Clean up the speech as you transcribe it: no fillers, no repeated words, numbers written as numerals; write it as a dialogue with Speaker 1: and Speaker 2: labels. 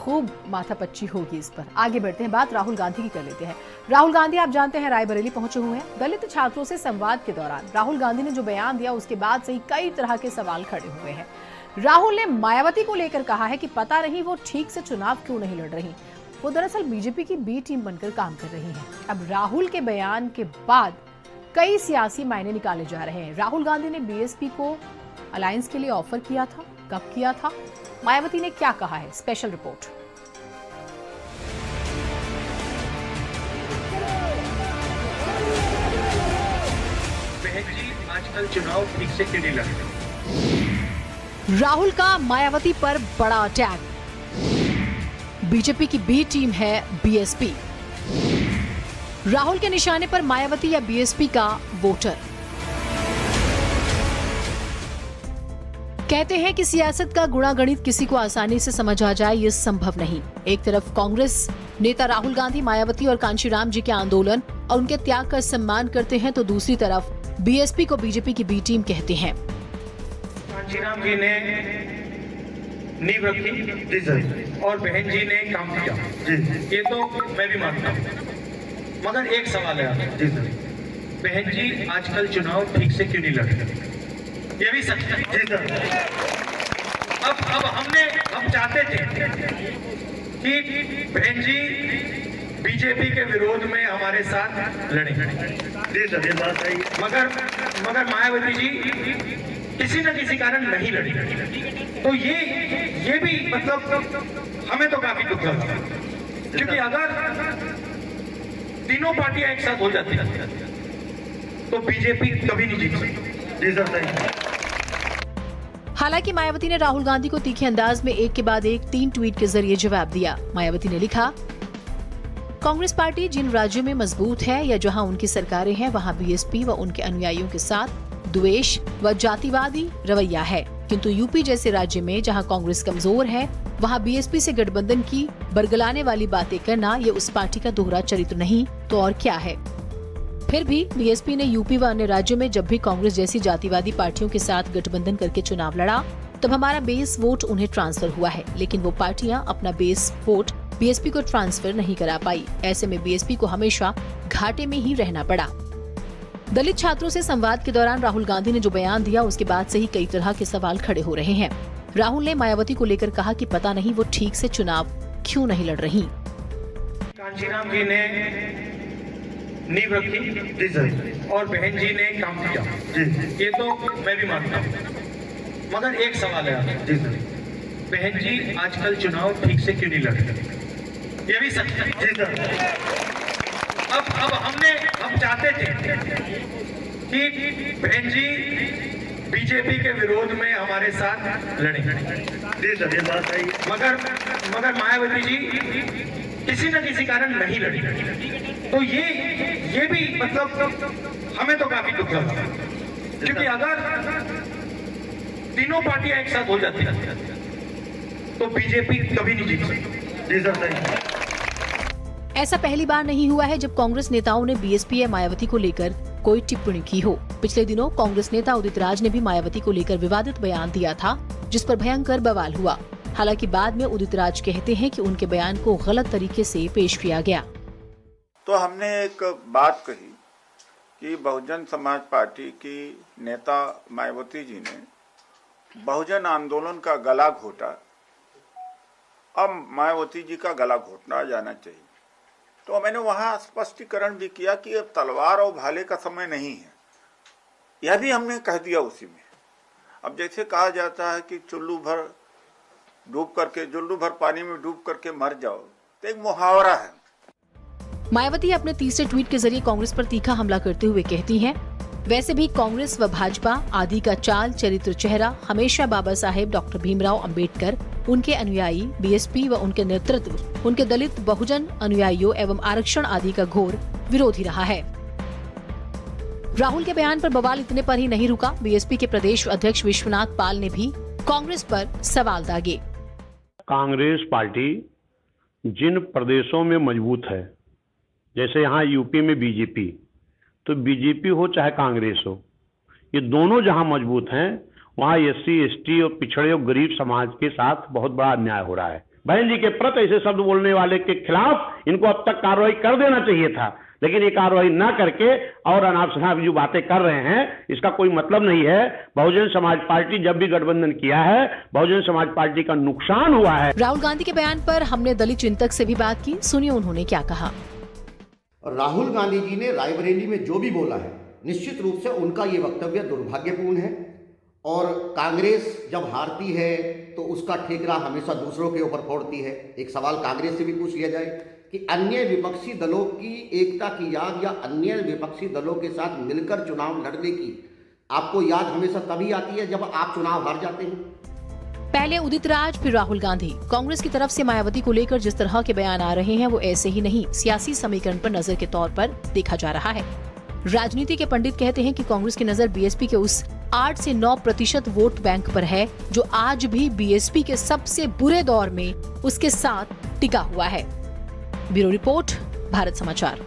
Speaker 1: खूब माथापच्ची होगी इस पर। आगे बढ़ते हैं, बात राहुल गांधी की कर लेते हैं। राहुल गांधी आप जानते हैं रायबरेली पहुंचे हुए हैं। दलित छात्रों से संवाद के दौरान राहुल गांधी ने जो बयान दिया उसके बाद से ही कई तरह के सवाल खड़े हुए हैं। राहुल ने मायावती को लेकर कहा है कि पता नहीं वो ठीक से चुनाव क्यों नहीं लड़ रही, वो दरअसल बीजेपी की बी टीम बनकर काम कर रही हैं। अब राहुल के बयान के बाद कई सियासी मायने निकाले जा रहे हैं। राहुल गांधी ने बीएसपी को अलायंस के लिए ऑफर किया था, कब किया था, मायावती ने क्या कहा है, स्पेशल रिपोर्ट।
Speaker 2: बहन जी आजकल चुनाव ठीक से क्यों नहीं लड़ रहे?
Speaker 1: राहुल का मायावती पर बड़ा अटैक। बीजेपी की बी टीम है बीएसपी। राहुल के निशाने पर मायावती या बीएसपी का वोटर। कहते हैं कि सियासत का गुणागणित किसी को आसानी से समझ आ जाए, ये संभव नहीं। एक तरफ कांग्रेस नेता राहुल गांधी मायावती और कांशीराम जी के आंदोलन और उनके त्याग का सम्मान करते हैं, तो दूसरी तरफ बीएसपी को बीजेपी की बी टीम कहते हैं।
Speaker 2: कांशीराम जी ने नींव रखी और बहन जी ने काम किया, ये तो मैं भी मानता हूँ, मगर एक सवाल है बहन जी आजकल चुनाव ठीक से क्यों नहीं लड़ रहे? ये भी सच है। अब हम चाहते थे कि बहन जी बीजेपी के विरोध में हमारे साथ लड़े, मगर मायावती जी किसी न किसी कारण नहीं लड़ी। तो ये भी मतलब हमें तो काफी दुख लगा, क्योंकि अगर तीनों पार्टियां एक साथ हो जाती तो बीजेपी कभी नहीं जीत सकती।
Speaker 1: हालांकि मायावती ने राहुल गांधी को तीखे अंदाज में एक के बाद एक 3 ट्वीट के जरिए जवाब दिया। मायावती ने लिखा, कांग्रेस पार्टी जिन राज्यों में मजबूत है या जहां उनकी सरकारें हैं, वहां बीएसपी व उनके अनुयायियों के साथ द्वेष व जातिवादी रवैया है, किंतु यूपी जैसे राज्य में जहां कांग्रेस कमजोर है, वहां बीएसपी से गठबंधन की बरगलाने वाली बातें करना ये उस पार्टी का दोहरा चरित्र नहीं तो और क्या है। फिर भी बीएसपी ने यूपी व अन्य राज्यों में जब भी कांग्रेस जैसी जातिवादी पार्टियों के साथ गठबंधन करके चुनाव लड़ा, तब हमारा बेस वोट उन्हें ट्रांसफर हुआ है, लेकिन वो पार्टियां अपना बेस वोट बीएसपी को ट्रांसफर नहीं करा पाई। ऐसे में बीएसपी को हमेशा घाटे में ही रहना पड़ा। दलित छात्रों से संवाद के दौरान राहुल गांधी ने जो बयान दिया उसके बाद से ही कई तरह के सवाल खड़े हो रहे हैं। राहुल ने मायावती को लेकर कहा कि पता नहीं वो ठीक से चुनाव क्यों नहीं लड़ रही।
Speaker 2: कांशीराम जी ने नींव रखी और बहन जी ने काम किया, ये तो मैं भी मानता हूँ, मगर एक सवाल है बहन जी आजकल चुनाव ठीक से क्यों नहीं लड़ रहे? ये भी सच है। अब हम चाहते थे कि बहन जी बीजेपी के विरोध में हमारे साथ लड़े, मगर मायावती जी किसी न किसी कारण नहीं लड़ी। तो ये भी मतलब हमें तो काफी दुख लगा, क्योंकि अगर तीनों पार्टियां एक साथ हो जाती तो बीजेपी कभी नहीं जीत सकती।
Speaker 1: ऐसा पहली बार नहीं हुआ है जब कांग्रेस नेताओं ने बीएसपी या मायावती को लेकर कोई टिप्पणी की हो। पिछले दिनों कांग्रेस नेता उदित राज ने भी मायावती को लेकर विवादित बयान दिया था, जिस पर भयंकर बवाल हुआ। हालांकि बाद में उदित राज कहते हैं कि उनके बयान को गलत तरीके से पेश किया गया।
Speaker 3: तो हमने एक बात कही कि बहुजन समाज पार्टी की नेता मायावती जी ने बहुजन आंदोलन का गला घोटा, अब मायावती जी का गला घोटना जाना चाहिए। तो मैंने वहां स्पष्टीकरण भी किया कि अब तलवार और भाले का समय नहीं है, यह भी हमने कह दिया उसी में। अब जैसे कहा जाता है कि जुल्लू भर पानी में डूब करके मर जाओ, तो एक मुहावरा है।
Speaker 1: मायावती अपने तीसरे ट्वीट के जरिए कांग्रेस पर तीखा हमला करते हुए कहती हैं, वैसे भी कांग्रेस व भाजपा आदि का चाल चरित्र चेहरा हमेशा बाबा साहेब डॉक्टर भीमराव अंबेडकर, उनके अनुयायी, बीएसपी व उनके नेतृत्व, उनके दलित बहुजन अनुयायियों एवं आरक्षण आदि का घोर विरोधी रहा है। राहुल के बयान पर बवाल इतने पर ही नहीं रुका। बीएसपी के प्रदेश अध्यक्ष विश्वनाथ पाल ने भी कांग्रेस पर सवाल दागे।
Speaker 4: कांग्रेस पार्टी जिन प्रदेशों में मजबूत है, जैसे यहाँ यूपी में बीजेपी, तो बीजेपी हो चाहे कांग्रेस हो, ये दोनों जहां मजबूत हैं वहां एससी एसटी और पिछड़े और गरीब समाज के साथ बहुत बड़ा अन्याय हो रहा है। बहन जी के प्रति ऐसे शब्द बोलने वाले के खिलाफ इनको अब तक कार्रवाई कर देना चाहिए था, लेकिन ये कार्रवाई ना करके और अनाप शनाप जो बातें कर रहे हैं इसका कोई मतलब नहीं है। बहुजन समाज पार्टी जब भी गठबंधन किया है, बहुजन समाज पार्टी का नुकसान हुआ है।
Speaker 1: राहुल गांधी के बयान पर हमने दलित चिंतक से भी बात की, सुनिए उन्होंने क्या कहा।
Speaker 5: राहुल गांधी जी ने रायबरेली में जो भी बोला है, निश्चित रूप से उनका ये वक्तव्य दुर्भाग्यपूर्ण है और कांग्रेस जब हारती है तो उसका ठेकरा हमेशा दूसरों के ऊपर फोड़ती है। एक सवाल कांग्रेस से भी पूछ लिया जाए कि अन्य विपक्षी दलों की एकता की याद या अन्य विपक्षी दलों के साथ मिलकर चुनाव लड़ने की आपको याद हमेशा तभी आती है जब आप चुनाव हार जाते हैं।
Speaker 1: पहले उदित राज, फिर राहुल गांधी। कांग्रेस की तरफ से मायावती को लेकर जिस तरह के बयान आ रहे हैं वो ऐसे ही नहीं, सियासी समीकरण पर नजर के तौर पर देखा जा रहा है। राजनीति के पंडित कहते हैं कि कांग्रेस की नजर बीएसपी के उस 8 से 9% वोट बैंक पर है जो आज भी बीएसपी के सबसे बुरे दौर में उसके साथ टिका हुआ है। ब्यूरो रिपोर्ट, भारत समाचार।